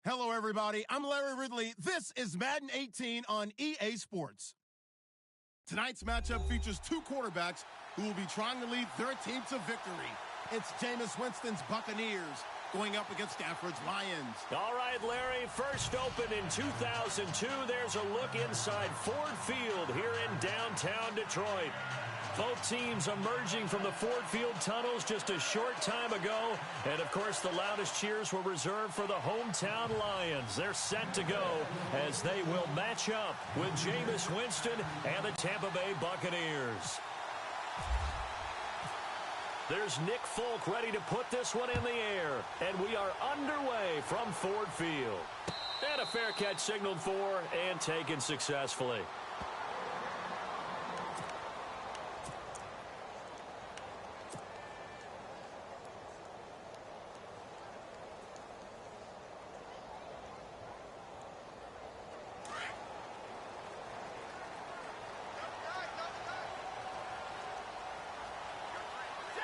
Hello, everybody. I'm Larry Ridley. This is Madden 18 on EA Sports. Tonight's matchup features two quarterbacks who will be trying to lead their team to victory. It's Jameis Winston's Buccaneers going up against Stafford's Lions. All right, Larry, first opened in 2002. There's a look inside Ford Field here in downtown Detroit. Both teams emerging from the Ford Field tunnels just a short time ago. And, of course, the loudest cheers were reserved for the hometown Lions. They're set to go as they will match up with Jameis Winston and the Tampa Bay Buccaneers. There's Nick Folk ready to put this one in the air. And we are underway from Ford Field. And a fair catch signaled for and taken successfully.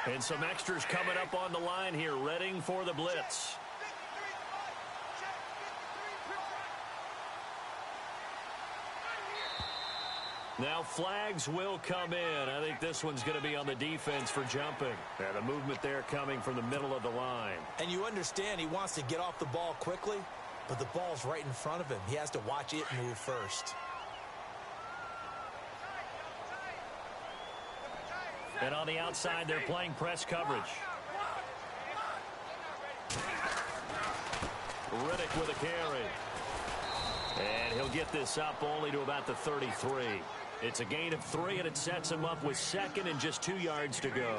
And some extras coming up on the line here, readying for the blitz. Now flags will come in. I think this one's going to be on the defense for jumping. And the movement there coming from the middle of the line. And you understand he wants to get off the ball quickly, but the ball's right in front of him. He has to watch it move first. And on the outside, they're playing press coverage. Riddick with a carry. And he'll get this up only to about the 33. It's a gain of 3, and it sets him up with second and just 2 yards to go.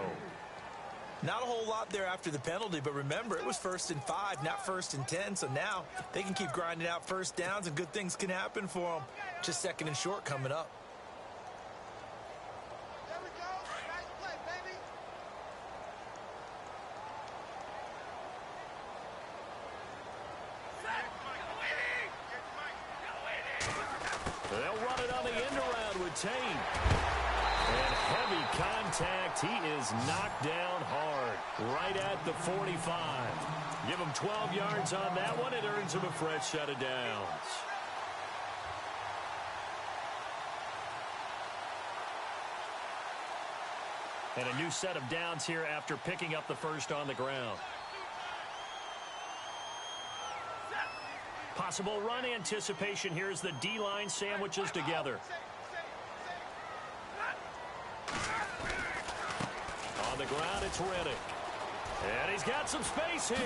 Not a whole lot there after the penalty, but remember, it was 1st and 5, not 1st and 10. So now they can keep grinding out first downs, and good things can happen for them. Just 2nd and short coming up. They'll run it on the end around with Tate. And heavy contact. He is knocked down hard right at the 45. Give him 12 yards on that one. It earns him a fresh set of downs. And a new set of downs here after picking up the first on the ground. Possible run anticipation here as the D-line sandwiches together. On the ground, it's Riddick. And he's got some space here.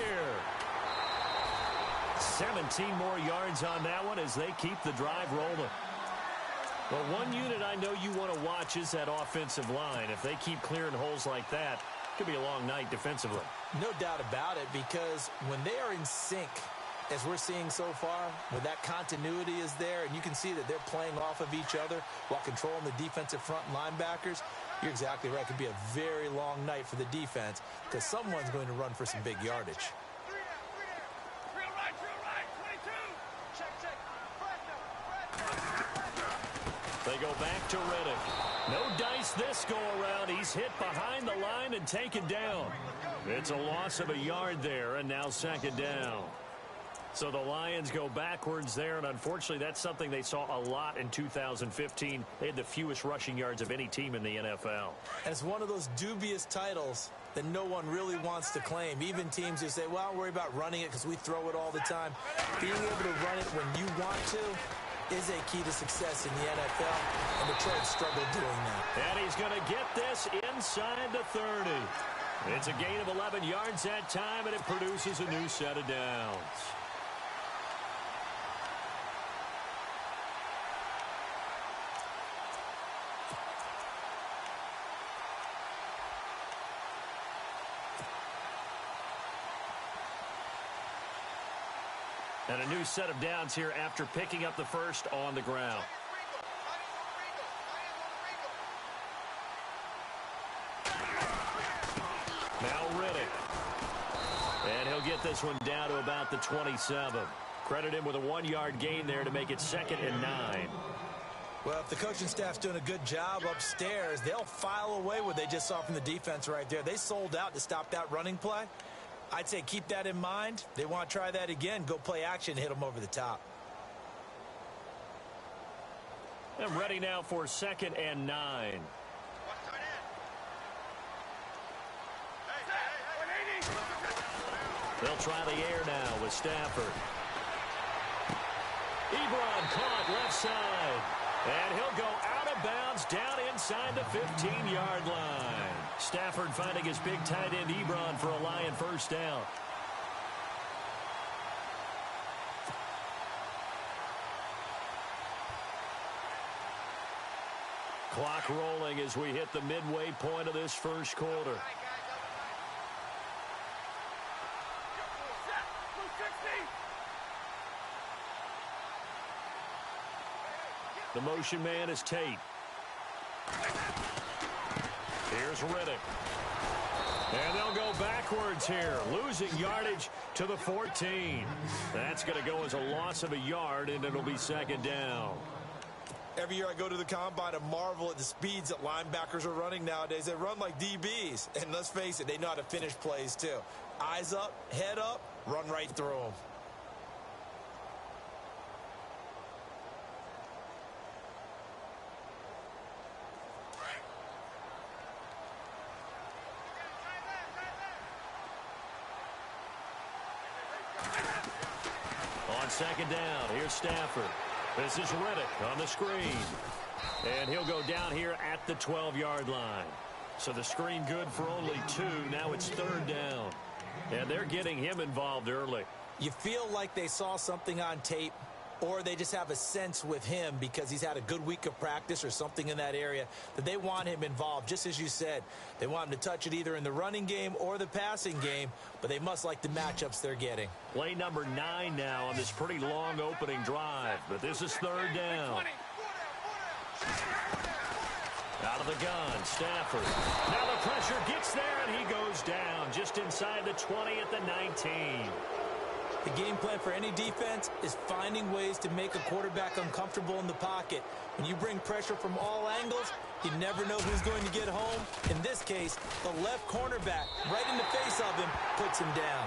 17 more yards on that one as they keep the drive rolling. Well, one unit I know you want to watch is that offensive line. If they keep clearing holes like that, it could be a long night defensively. No doubt about it, because when they are in sync, as we're seeing so far, where that continuity is there, and you can see that they're playing off of each other while controlling the defensive front linebackers, you're exactly right. It could be a very long night for the defense because someone's going to run for some big yardage. They go back to Riddick. No dice this go-around. He's hit behind the line and taken down. It's a loss of a yard there, and now 2nd down. So the Lions go backwards there, and unfortunately that's something they saw a lot in 2015. They had the fewest rushing yards of any team in the NFL. And it's one of those dubious titles that no one really wants to claim. Even teams who say, well, I'll worry about running it because we throw it all the time. Being able to run it when you want to is a key to success in the NFL, and Detroit struggled doing that. And he's going to get this inside the 30. It's a gain of 11 yards that time, and it produces a new set of downs. And a new set of downs here after picking up the first on the ground. Now Riddick. And he'll get this one down to about the 27. Credit him with a 1-yard gain there to make it 2nd and 9. Well, if the coaching staff's doing a good job upstairs, they'll file away what they just saw from the defense right there. They sold out to stop that running play. I'd say keep that in mind. They want to try that again. Go play action and hit them over the top. And ready now for 2nd and 9. They'll try the air now with Stafford. Ebron caught left side. And he'll go out of bounds down inside the 15-yard line. Stafford finding his big tight end Ebron for a Lion first down. Clock rolling as we hit the midway point of this first quarter. The motion man is Tate. Here's Riddick. And they'll go backwards here, losing yardage to the 14. That's going to go as a loss of a yard, and it'll be 2nd down. Every year I go to the combine and marvel at the speeds that linebackers are running nowadays. They run like DBs. And let's face it, they know how to finish plays too. Eyes up, head up, run right through them. On 2nd down, here's Stafford. This is Riddick on the screen. And he'll go down here at the 12-yard line. So the screen good for only 2. Now it's 3rd down. And they're getting him involved early. You feel like they saw something on tape, or they just have a sense with him because he's had a good week of practice or something in that area that they want him involved. Just as you said, they want him to touch it either in the running game or the passing game, but they must like the matchups they're getting. Play number 9 now on this pretty long opening drive, but this is 3rd down. Out of the gun, Stafford. Now the pressure gets there, and he goes down just inside the 20 at the 19. The game plan for any defense is finding ways to make a quarterback uncomfortable in the pocket. When you bring pressure from all angles, you never know who's going to get home. In this case, the left cornerback, right in the face of him, puts him down.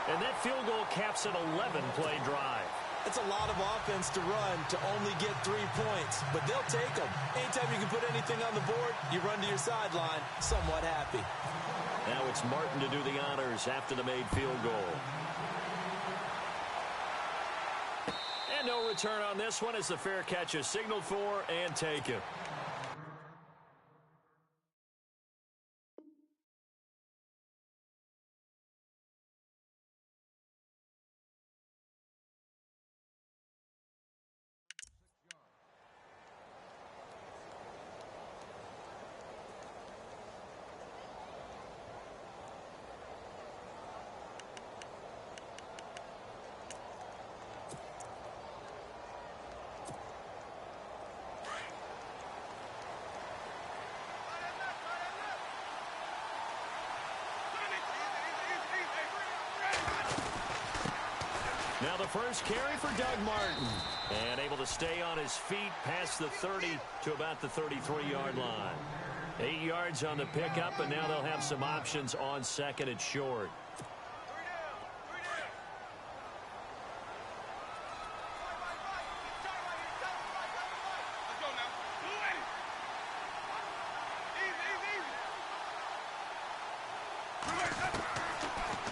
And that field goal caps an 11-play drive. It's a lot of offense to run to only get 3 points, but they'll take them. Anytime you can put anything on the board, you run to your sideline somewhat happy. Now it's Martin to do the honors after the made field goal. And no return on this one as the fair catch is signaled for and taken. Now the first carry for Doug Martin. And able to stay on his feet past the 30 to about the 33-yard line. 8 yards on the pickup, and now they'll have some options on 2nd and short.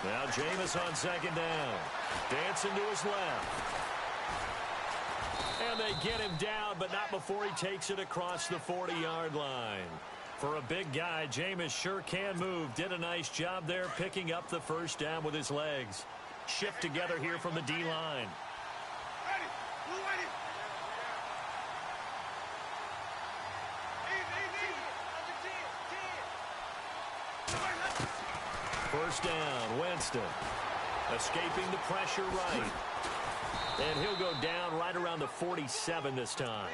Now Jameis on 2nd down. Dancing to his left. And they get him down, but not before he takes it across the 40-yard line. For a big guy, Jameis sure can move. Did a nice job there picking up the first down with his legs. Shift together here from the D-line. First down, Winston. Escaping the pressure right. And he'll go down right around the 47 this time.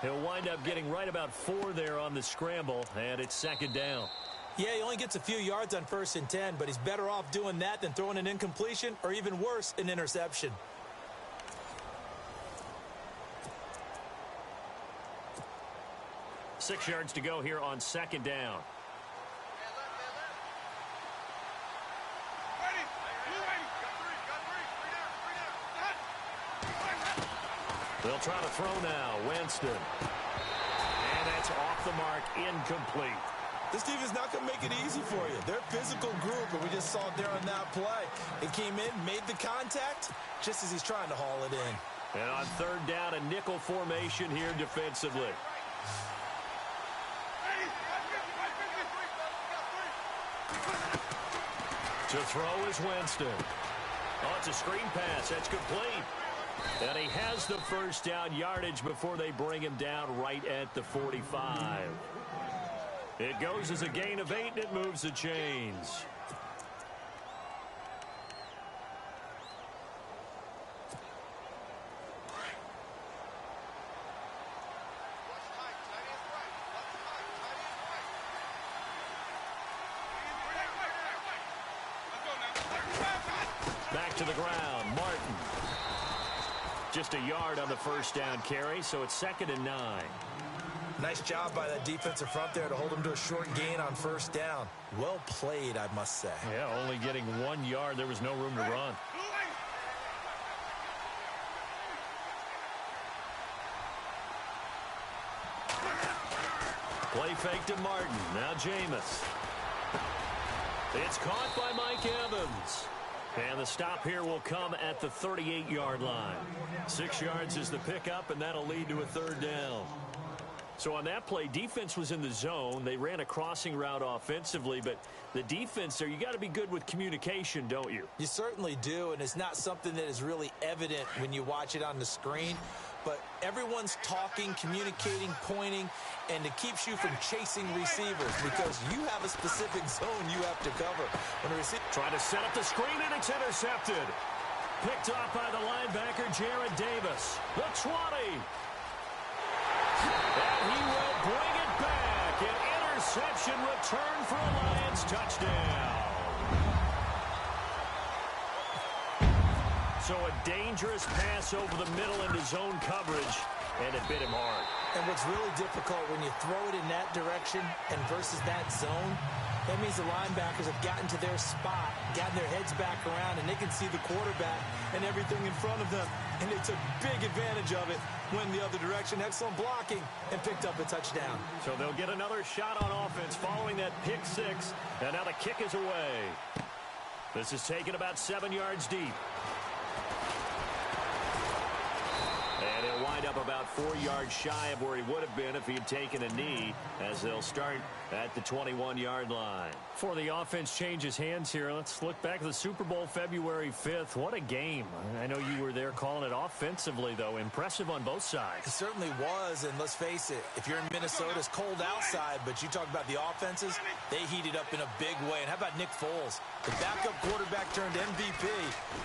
He'll wind up getting right about 4 there on the scramble, and it's 2nd down. Yeah, he only gets a few yards on 1st and 10, but he's better off doing that than throwing an incompletion or even worse, an interception. Six yards to go here on 2nd down. They'll try to throw now. Winston. And that's off the mark. Incomplete. This defense is not going to make it easy for you. They're a physical group, and we just saw it there on that play. It came in, made the contact, just as he's trying to haul it in. And on third down, a nickel formation here defensively. To throw is Winston. Oh, it's a screen pass. That's complete. And he has the first down yardage before they bring him down right at the 45. It goes as a gain of 8, and it moves the chains. Back to the ground, Martin. Just a yard on the first down carry, so it's 2nd and 9. Nice job by that defensive front there to hold him to a short gain on first down. Well played, I must say. Yeah, only getting 1 yard. There was no room to run. Play fake to Martin. Now Jameis. It's caught by Mike Evans. And the stop here will come at the 38-yard line. 6 yards is the pickup, and that'll lead to a third down. So on that play, defense was in the zone. They ran a crossing route offensively, but the defense there, you got to be good with communication, don't you? You certainly do, and it's not something that is really evident when you watch it on the screen. But everyone's talking, communicating, pointing, and it keeps you from chasing receivers because you have a specific zone you have to cover. When a receiver trying to set up the screen, and it's intercepted. Picked off by the linebacker, Jared Davis. The 20. And he will bring it back. An interception return for a Lions touchdown. So a dangerous pass over the middle into zone coverage, and it bit him hard. And what's really difficult when you throw it in that direction and versus that zone, that means the linebackers have gotten to their spot, gotten their heads back around, and they can see the quarterback and everything in front of them. And they took big advantage of it, went the other direction, excellent blocking, and picked up a touchdown. So they'll get another shot on offense following that pick 6, and now the kick is away. This is taken about 7 yards deep. And he'll wind up about 4 yards shy of where he would have been if he had taken a knee, as they'll start at the 21-yard line. Before the offense changes hands here, let's look back at the Super Bowl February 5th. What a game. I know you were there calling it offensively, though. Impressive on both sides. It certainly was, and let's face it, if you're in Minnesota, it's cold outside, but you talk about the offenses, they heated up in a big way. And how about Nick Foles? The backup quarterback turned MVP,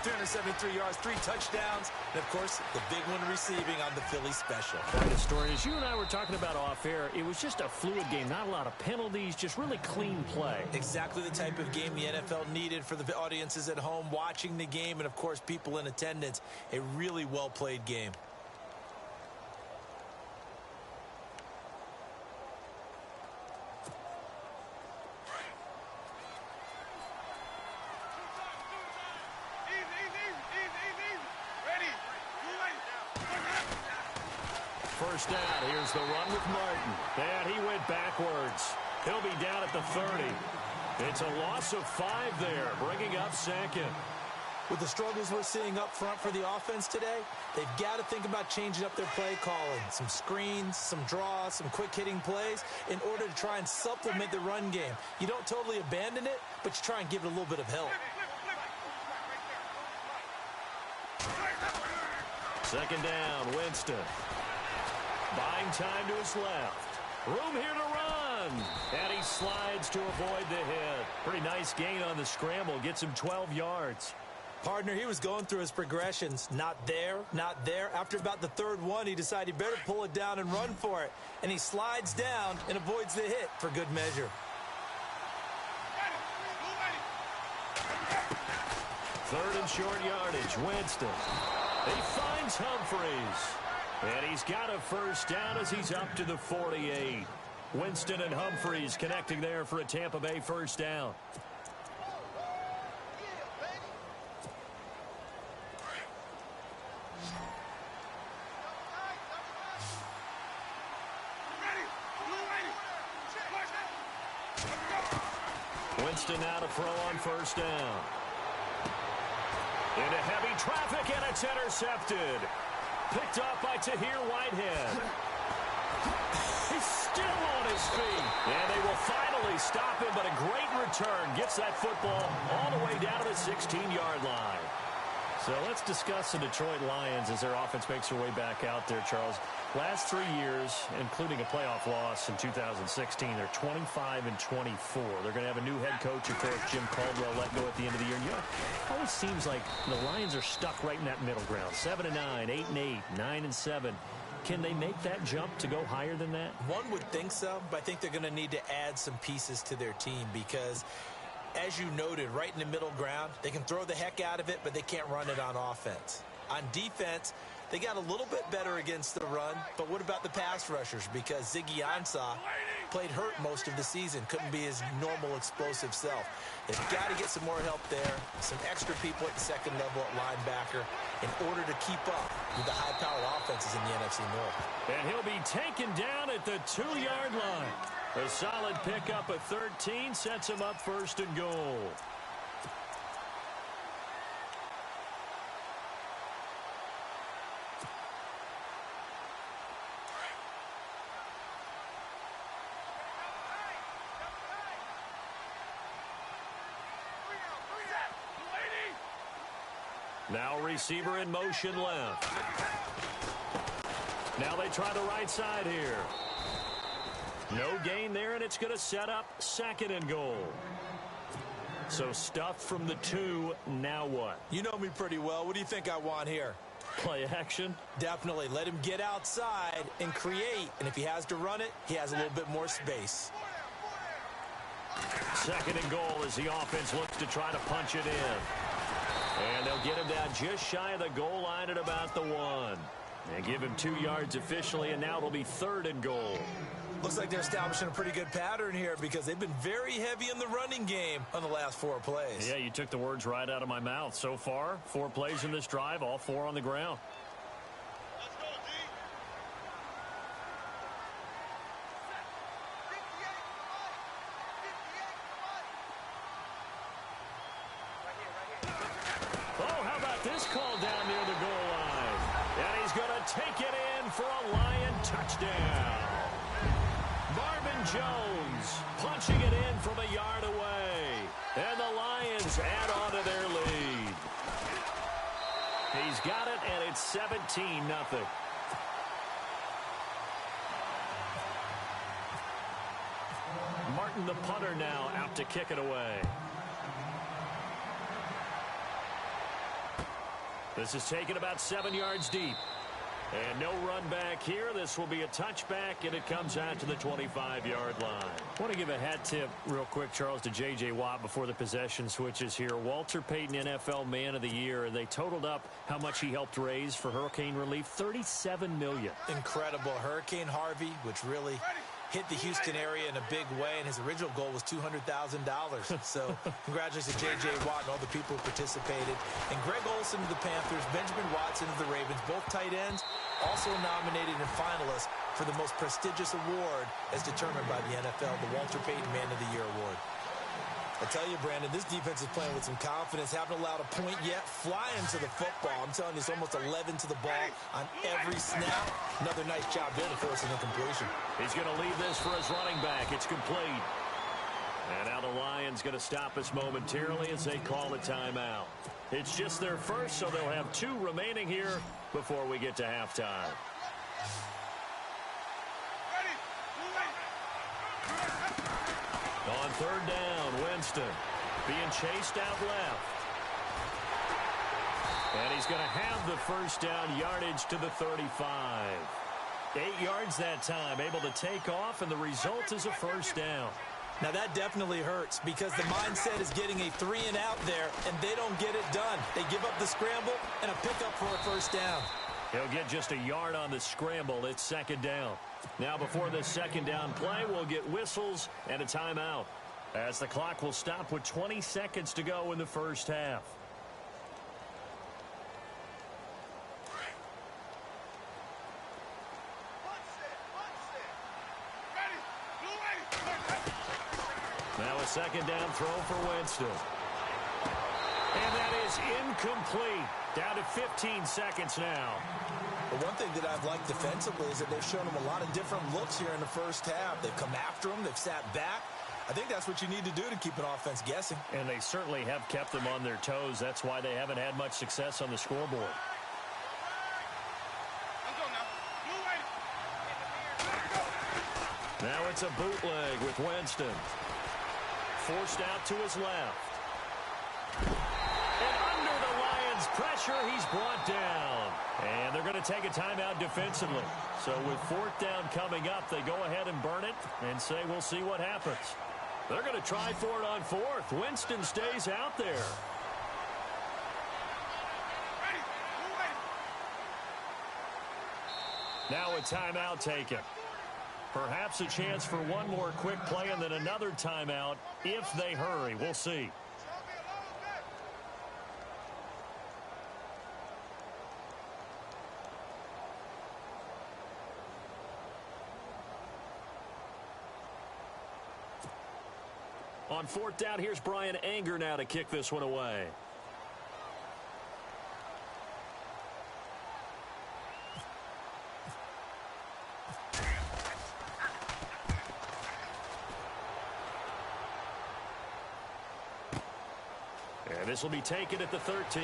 373 yards, 3 touchdowns, and, of course, the big one receiving on the Philly special. Quite a story. As you and I were talking about off air, it was just a fluid game, not a lot of penalties, just really clean play. Exactly the type of game the NFL needed for the audiences at home watching the game and, of course, people in attendance. A really well-played game. First down. Here's the run with Martin. And he went backwards. He'll be down at the 30. It's a loss of 5 there, bringing up 2nd. With the struggles we're seeing up front for the offense today, they've got to think about changing up their play calling. Some screens, some draws, some quick-hitting plays in order to try and supplement the run game. You don't totally abandon it, but you try and give it a little bit of help. Second down, Winston. Buying time to his left. Room here to run. And he slides to avoid the hit. Pretty nice gain on the scramble. Gets him 12 yards. Partner, he was going through his progressions. Not there, not there. After about the third one, he decided he better pull it down and run for it. And he slides down and avoids the hit for good measure. Third and short yardage. Winston. He finds Humphries. And he's got a first down as he's up to the 48. Winston and Humphries connecting there for a Tampa Bay first down. Winston now to throw on first down. Into heavy traffic, and it's intercepted. Picked off by Tahir Whitehead. He's still on his feet. And they will finally stop him, but a great return. Gets that football all the way down to the 16-yard line. So let's discuss the Detroit Lions as their offense makes their way back out there, Charles. Last 3 years, including a playoff loss in 2016, they're 25-24. They're going to have a new head coach, of course, Jim Caldwell, let go at the end of the year. And, it always seems like the Lions are stuck right in that middle ground. 7-9, 8-8, 9-7. Can they make that jump to go higher than that? One would think so, but I think they're going to need to add some pieces to their team because, as you noted, right in the middle ground, they can throw the heck out of it, but they can't run it on offense. On defense, they got a little bit better against the run, but what about the pass rushers? Because Ziggy Ansah played hurt most of the season, couldn't be his normal explosive self. They've got to get some more help there, some extra people at the second level at linebacker in order to keep up with the high-powered offenses in the NFC North. And he'll be taken down at the 2-yard line. A solid pickup of 13 sets him up first and goal. Now receiver in motion left. Now they try the right side here. No gain there, and it's going to set up second and goal. So stuff from the 2, now what? You know me pretty well. What do you think I want here? Play action? Definitely. Let him get outside and create. And if he has to run it, he has a little bit more space. Second and goal as the offense looks to try to punch it in. And they'll get him down just shy of the goal line at about the 1. And give him 2 yards officially, and now it'll be third and goal. Looks like they're establishing a pretty good pattern here because they've been very heavy in the running game on the last 4 plays. Yeah, you took the words right out of my mouth. So far, 4 plays in this drive, all 4 on the ground. Let's go, D. Oh, how about this call down near the goal line? And he's going to take it in for a Lion touchdown. Marvin Jones punching it in from a yard away. And the Lions add on to their lead. He's got it, and it's 17-0. Martin, the punter, now out to kick it away. This is taken about 7 yards deep. And no run back here. This will be a touchback, and it comes out to the 25-yard line. I want to give a hat tip real quick, Charles, to J.J. Watt before the possession switches here. Walter Payton, NFL Man of the Year. They totaled up how much he helped raise for hurricane relief, $37 million. Incredible. Hurricane Harvey, which really hit the Houston area in a big way, and his original goal was $200,000. So congratulations to J.J. Watt and all the people who participated. And Greg Olsen of the Panthers, Benjamin Watson of the Ravens, both tight ends, also nominated and finalists for the most prestigious award as determined by the NFL, the Walter Payton Man of the Year Award. I tell you, Brandon, this defense is playing with some confidence. Haven't allowed a point yet. Flying to the football. I'm telling you, it's almost 11 to the ball on every snap. Another nice job there to force an incompletion. He's going to leave this for his running back. It's complete. And now the Lions going to stop us momentarily as they call a timeout. It's just their first, so they'll have 2 remaining here before we get to halftime. On third down, Winston being chased out left. And he's going to have the first down, yardage to the 35. 8 yards that time, able to take off, and the result is a first down. Now that definitely hurts because the mindset is getting a 3-and-out there, and they don't get it done. They give up the scramble and a pickup for a first down. He'll get just a yard on the scramble. It's second down. Now before this second down play, we'll get whistles and a timeout, as the clock will stop with 20 seconds to go in the first half. Now a second down throw for Winston. And that is incomplete. Down to 15 seconds now. But one thing that I've liked defensively is that they've shown him a lot of different looks here in the first half. They've come after him. They've sat back. I think that's what you need to do to keep an offense guessing. And they certainly have kept them on their toes. That's why they haven't had much success on the scoreboard. Now it's a bootleg with Winston. Forced out to his left. And under the Lions' pressure, he's brought down. And they're going to take a timeout defensively. So with fourth down coming up, they go ahead and burn it and say we'll see what happens. They're going to try for it on fourth. Winston stays out there. Now a timeout taken. Perhaps a chance for one more quick play and then another timeout if they hurry. We'll see. On fourth down, here's Brian Anger now to kick this one away. And this will be taken at the 13.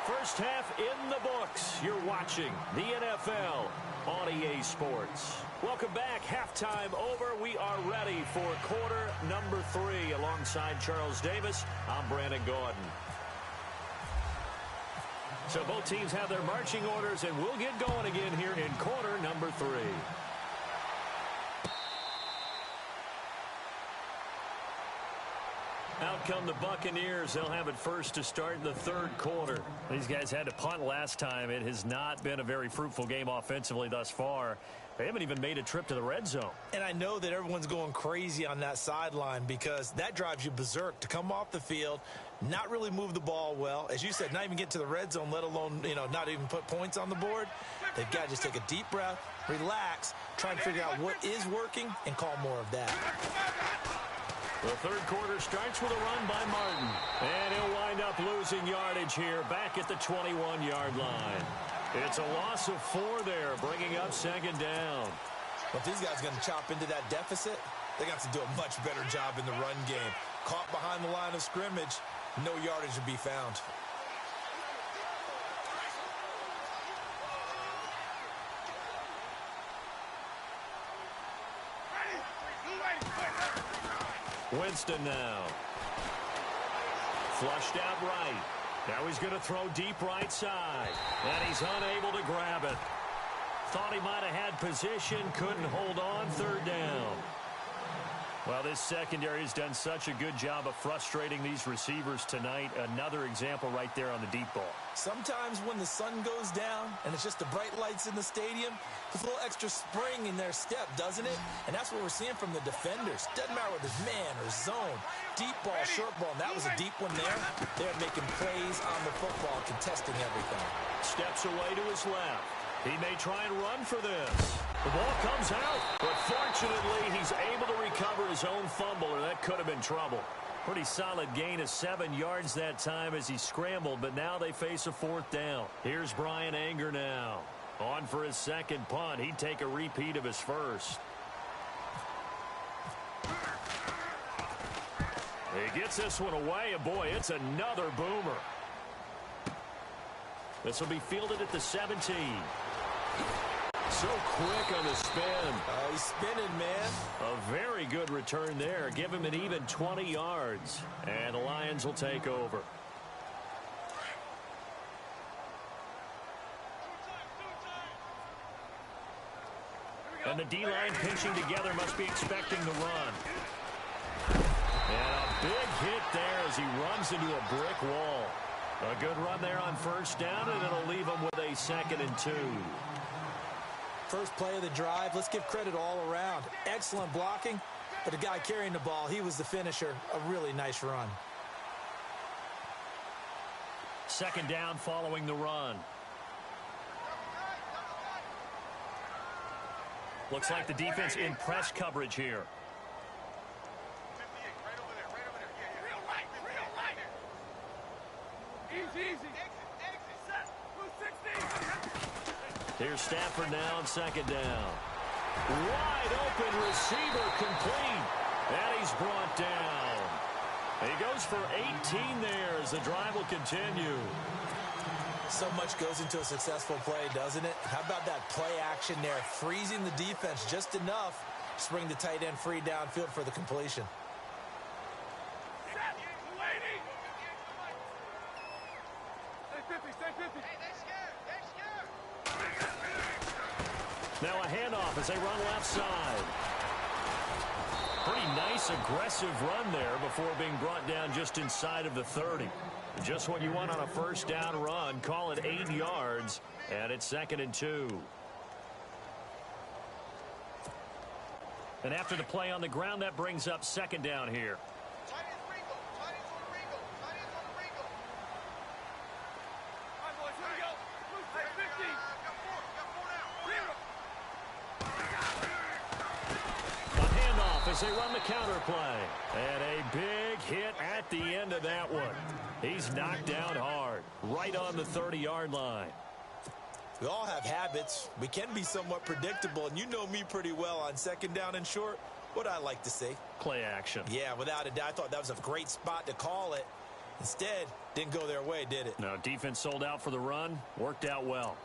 First half in the books. You're watching the NFL on EA Sports. Welcome back. Halftime over. We are ready for quarter number 3. Alongside Charles Davis, I'm Brandon Gordon. So both teams have their marching orders, and we'll get going again here in quarter number 3. Out come the Buccaneers. They'll have it first to start the third quarter. These guys had to punt last time. It has not been a very fruitful game offensively thus far. They haven't even made a trip to the red zone. And I know that everyone's going crazy on that sideline because that drives you berserk to come off the field, not really move the ball well. As you said, not even get to the red zone, let alone, not even put points on the board. They've got to just take a deep breath, relax, try and figure out what is working, and call more of that. The third quarter starts with a run by Martin. And he'll wind up losing yardage here back at the 21-yard line. It's a loss of 4 there, bringing up second down. But these guys are going to chop into that deficit. They got to do a much better job in the run game. Caught behind the line of scrimmage, no yardage to be found. Winston now. Flushed out right. Now he's going to throw deep right side. And he's unable to grab it. Thought he might have had position. Couldn't hold on. Third down. Well, this secondary has done such a good job of frustrating these receivers tonight. Another example right there on the deep ball. Sometimes when the sun goes down and it's just the bright lights in the stadium, there's a little extra spring in their step, doesn't it? And that's what we're seeing from the defenders. Doesn't matter whether it's man or zone, deep ball, short ball. And that was a deep one there. They're making plays on the football, contesting everything. Steps away to his left. He may try and run for this. The ball comes out, but fortunately he's able to recover his own fumble, or that could have been trouble. Pretty solid gain of 7 yards that time as he scrambled, but now they face a fourth down. Here's Brian Anger now. On for his second punt. He'd take a repeat of his first. He gets this one away, and boy, it's another boomer. This will be fielded at the 17. So quick on the spin. He's spinning, man. A very good return there. Give him an even 20 yards. And the Lions will take over. And the D-line pinching together must be expecting the run. And a big hit there as he runs into a brick wall. A good run there on first down, and it'll leave him with a 2nd and 2. First play of the drive, let's give credit all around. Excellent blocking, but the guy carrying the ball, he was the finisher. A really nice run. Second down following the run. Looks like the defense in press coverage here. 58, right over there, right over there. Yeah. Real right. Easy. Exit. Set. Blue 60. Here's Stafford now on second down. Wide open receiver complete. And he's brought down. He goes for 18 there as the drive will continue. So much goes into a successful play, doesn't it? How about that play action there, freezing the defense just enough to bring the tight end free downfield for the completion. Set. Waiting. Stay 50. Hey, they're scared. Now a handoff as they run left side. Pretty nice, aggressive run there before being brought down just inside of the 30. Just what you want on a first down run. Call it 8 yards, and it's 2nd and 2. And after the play on the ground, that brings up 2nd down here. Tight ends on the Ringo. All right, boys, here we go. Hey, 50. Got four now. A handoff as they run the counter play. And a big hit at the end of that one. He's knocked down hard, right on the 30-yard line. We all have habits. We can be somewhat predictable, and you know me pretty well on second down and short. What I like to say? Play action. Yeah, without a doubt. I thought that was a great spot to call it. Instead, didn't go their way, did it? No, defense sold out for the run. Worked out well.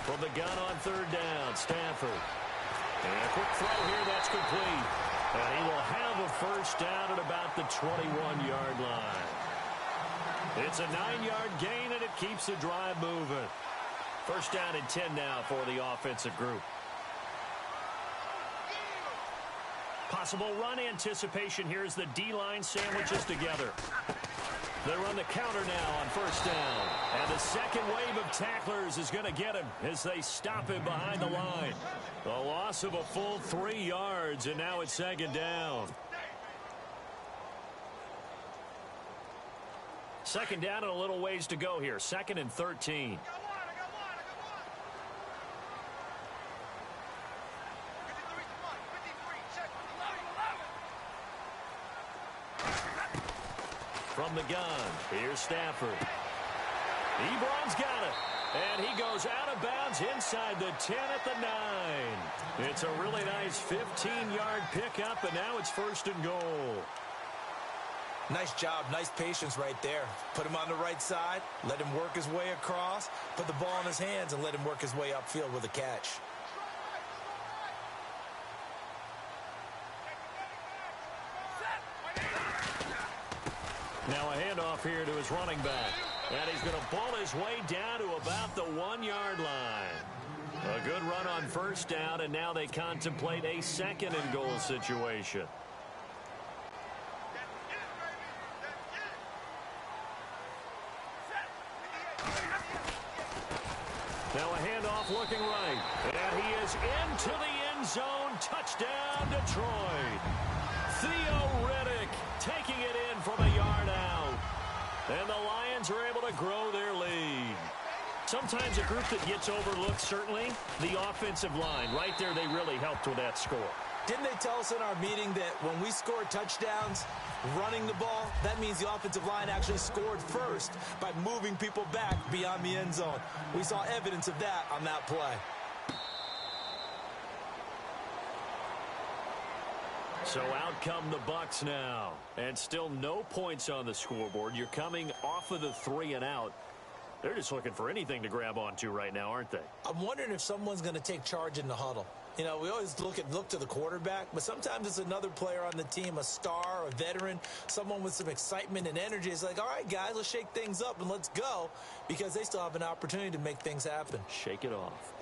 From the gun on third down, Stafford. And a quick throw here, that's complete. And he will have a first down at about the 21-yard line. It's a 9-yard gain, and it keeps the drive moving. First down and 10 now for the offensive group. Possible run anticipation here as the D-line sandwiches together. They run the counter now on first down. And the second wave of tacklers is going to get him as they stop him behind the line. The loss of a full 3 yards, and now it's 2nd down. 2nd down and a little ways to go here. 2nd and 13. From the gun, here's Stafford. Ebron's got it. And he goes out of bounds inside the 10 at the 9. It's a really nice 15-yard pickup, and now it's 1st and goal. Nice job, nice patience right there. Put him on the right side, let him work his way across, put the ball in his hands, and let him work his way upfield with a catch. Now a handoff here to his running back. And he's going to pull his way down to about the 1-yard line. A good run on first down, and now they contemplate a 2nd and goal situation. Now a handoff looking right. And he is into the end zone. Touchdown, Detroit. Theo Riddick taking it in from a yard out. And the Lions are able to grow their lead. Sometimes a group that gets overlooked, certainly, the offensive line. Right there, they really helped with that score. Didn't they tell us in our meeting that when we score touchdowns running the ball, that means the offensive line actually scored first by moving people back beyond the end zone? We saw evidence of that on that play. So out come the Bucs now. And still no points on the scoreboard. You're coming off of the 3 and out. They're just looking for anything to grab onto right now, aren't they? I'm wondering if someone's going to take charge in the huddle. You know, we always look to the quarterback, but sometimes it's another player on the team, a star, a veteran, someone with some excitement and energy. It's like, all right, guys, let's shake things up and let's go, because they still have an opportunity to make things happen. Shake it off.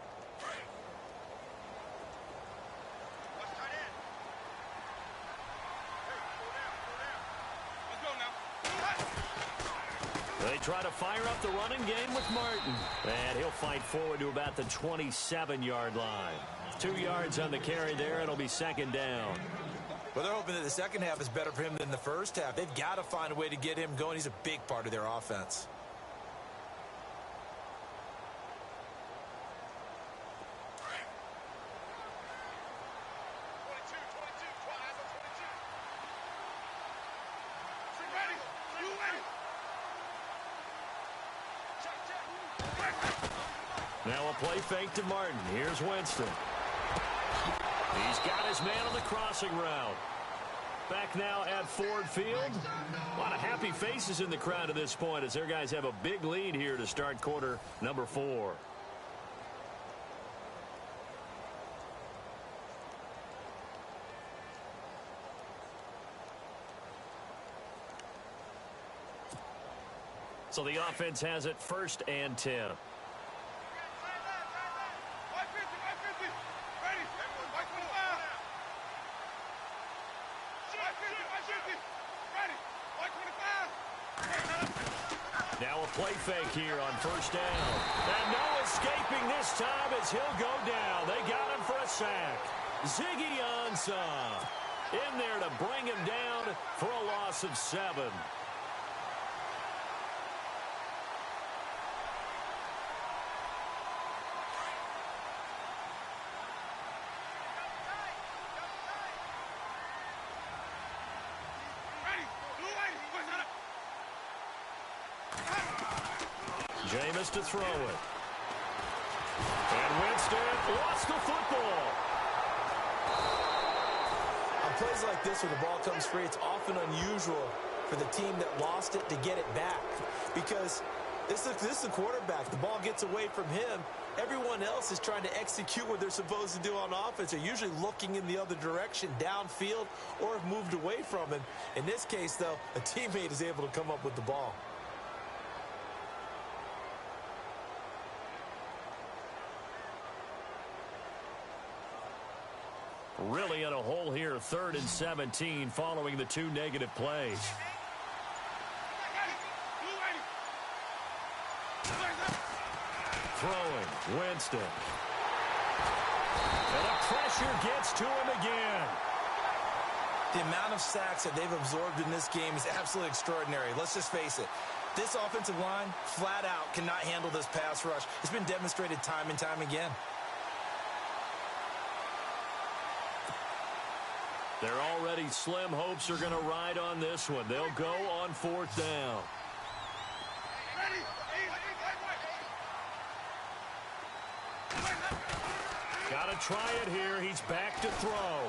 They try to fire up the running game with Martin. And he'll fight forward to about the 27-yard line. 2 yards on the carry there. It'll be second down. Well, they're hoping that the second half is better for him than the first half. They've got to find a way to get him going. He's a big part of their offense. Now a play fake to Martin. Here's Winston. He's got his man on the crossing route. Back now at Ford Field. A lot of happy faces in the crowd at this point as their guys have a big lead here to start quarter number 4. So the offense has it 1st and 10. Now a play fake here on 1st down. And no escaping this time as he'll go down. They got him for a sack. Ziggy Ansah in there to bring him down for a loss of 7. Jameis to throw it. And Winston lost the football. On plays like this where the ball comes free, it's often unusual for the team that lost it to get it back. Because this is the quarterback. The ball gets away from him. Everyone else is trying to execute what they're supposed to do on offense. They're usually looking in the other direction, downfield, or have moved away from him. In this case, though, a teammate is able to come up with the ball. Really in a hole here, 3rd and 17 following the 2 negative plays. Throwing, Winston. And the pressure gets to him again. The amount of sacks that they've absorbed in this game is absolutely extraordinary. Let's just face it. This offensive line, flat out, cannot handle this pass rush. It's been demonstrated time and time again. They're already slim hopes are going to ride on this one. They'll go on 4th down. Got to try it here. He's back to throw.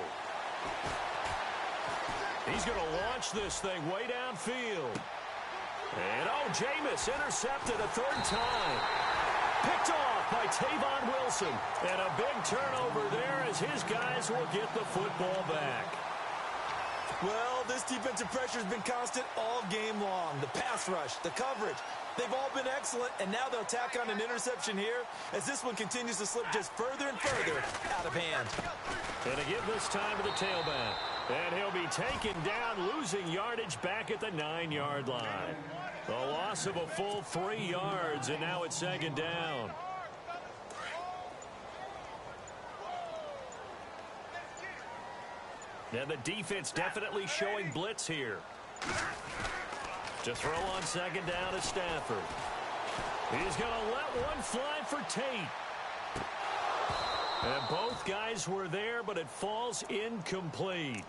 He's going to launch this thing way downfield. And, oh, Jameis intercepted a 3rd time. Picked off by Tavon Wilson. And a big turnover there as his guys will get the football back. Well, this defensive pressure has been constant all game long. The pass rush, the coverage, they've all been excellent, and now they'll tack on an interception here as this one continues to slip just further and further out of hand. And to give this time to the tailback. And he'll be taken down, losing yardage back at the 9-yard line. The loss of a full 3 yards, and now it's 2nd down. And the defense definitely showing blitz here. To throw on 2nd down is Stafford. He's going to let one fly for Tate. And both guys were there, but it falls incomplete.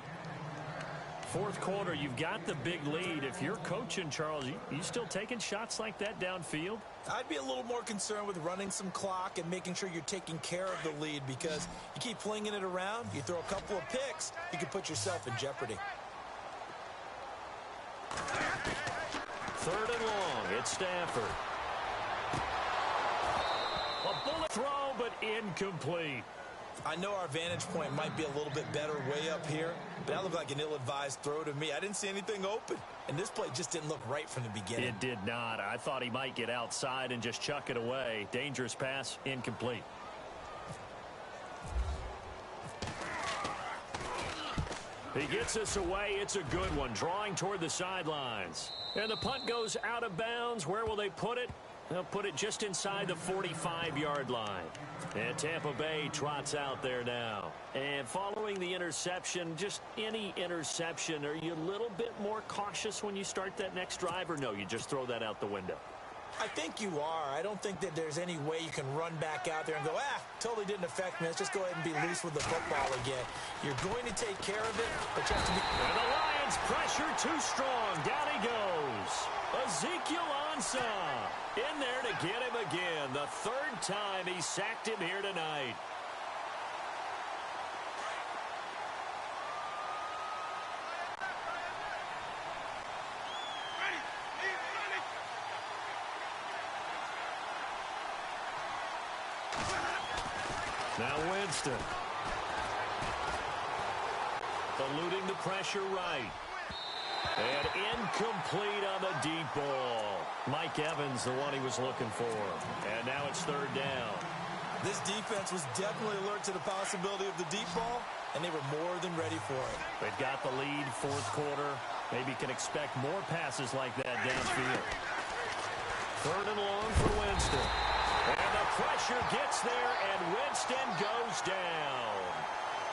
4th quarter, you've got the big lead. If you're coaching, Charles, you still taking shots like that downfield? I'd be a little more concerned with running some clock and making sure you're taking care of the lead, because you keep flinging it around, you throw a couple of picks, you can put yourself in jeopardy. 3rd and long, it's Stafford. A bullet throw, but incomplete. I know our vantage point might be a little bit better way up here, but that looked like an ill-advised throw to me. I didn't see anything open, and this play just didn't look right from the beginning. It did not. I thought he might get outside and just chuck it away. Dangerous pass, incomplete. He gets this away. It's a good one, drawing toward the sidelines. And the punt goes out of bounds. Where will they put it? They'll put it just inside the 45-yard line. And Tampa Bay trots out there now. And following the interception, just any interception, are you a little bit more cautious when you start that next drive, or no, you just throw that out the window? I think you are. I don't think that there's any way you can run back out there and go, totally didn't affect me. Let's just go ahead and be loose with the football again. You're going to take care of it, but you have to be... And the Lions pressure too strong. Down he goes. Ezekiel Ansah in there to get him again. The third time he sacked him here tonight. Now Winston. Eluding the pressure right. And incomplete on the deep ball. Mike Evans, the one he was looking for. And now it's third down. This defense was definitely alert to the possibility of the deep ball, and they were more than ready for it. They've got the lead, fourth quarter. Maybe can expect more passes like that downfield. Third and long for Winston. And the pressure gets there, and Winston goes down.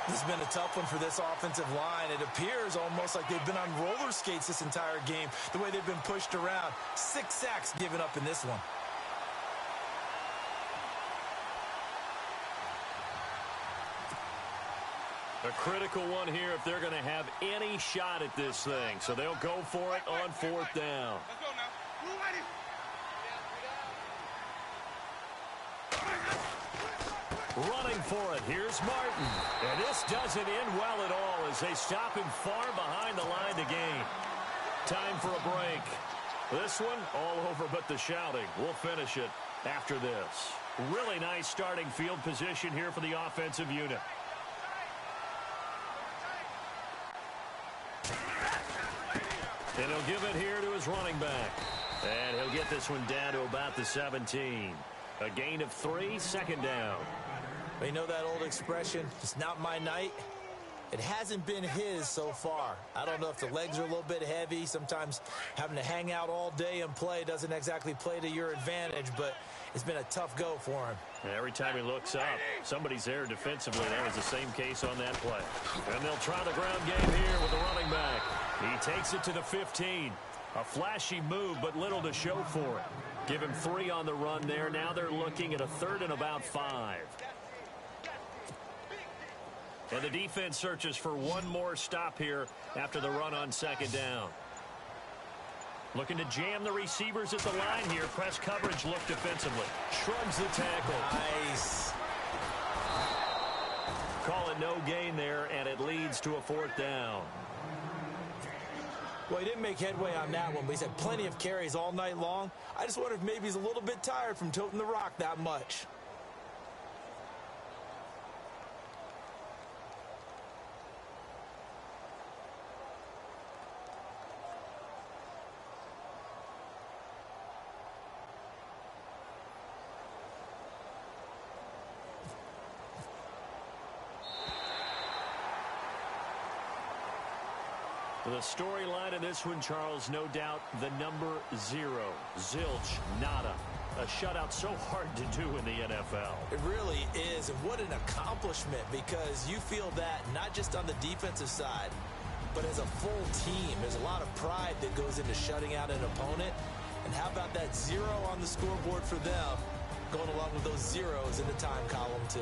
This has been a tough one for this offensive line. It appears almost like they've been on roller skates this entire game, the way they've been pushed around. 6 sacks given up in this one. A critical one here if they're going to have any shot at this thing. So they'll go for it on fourth down. Let's go now. Blue ready. Running for it, here's Martin. And this doesn't end well at all as they stop him far behind the line to gain. Time for a break. This one, all over but the shouting. We'll finish it after this. Really nice starting field position here for the offensive unit. And he'll give it here to his running back. And he'll get this one down to about the 17. A gain of 3, second down. You know that old expression, it's not my night? It hasn't been his so far. I don't know if the legs are a little bit heavy. Sometimes having to hang out all day and play doesn't exactly play to your advantage, but it's been a tough go for him. And every time he looks up, somebody's there defensively. That was the same case on that play. And they'll try the ground game here with the running back. He takes it to the 15. A flashy move, but little to show for it. Give him 3 on the run there. Now they're looking at a third and about 5. And the defense searches for one more stop here after the run on second down. Looking to jam the receivers at the line here. Press coverage look defensively. Shrugs the tackle. Nice. Call it no gain there, and it leads to a fourth down. Well, he didn't make headway on that one, but he's had plenty of carries all night long. I just wonder if maybe he's a little bit tired from toting the rock that much. The storyline of this one, Charles, no doubt the number 0. Zilch, nada. A shutout so hard to do in the NFL. It really is, and what an accomplishment, because you feel that not just on the defensive side, but as a full team. There's a lot of pride that goes into shutting out an opponent. And how about that 0 on the scoreboard for them, going along with those zeros in the time column too.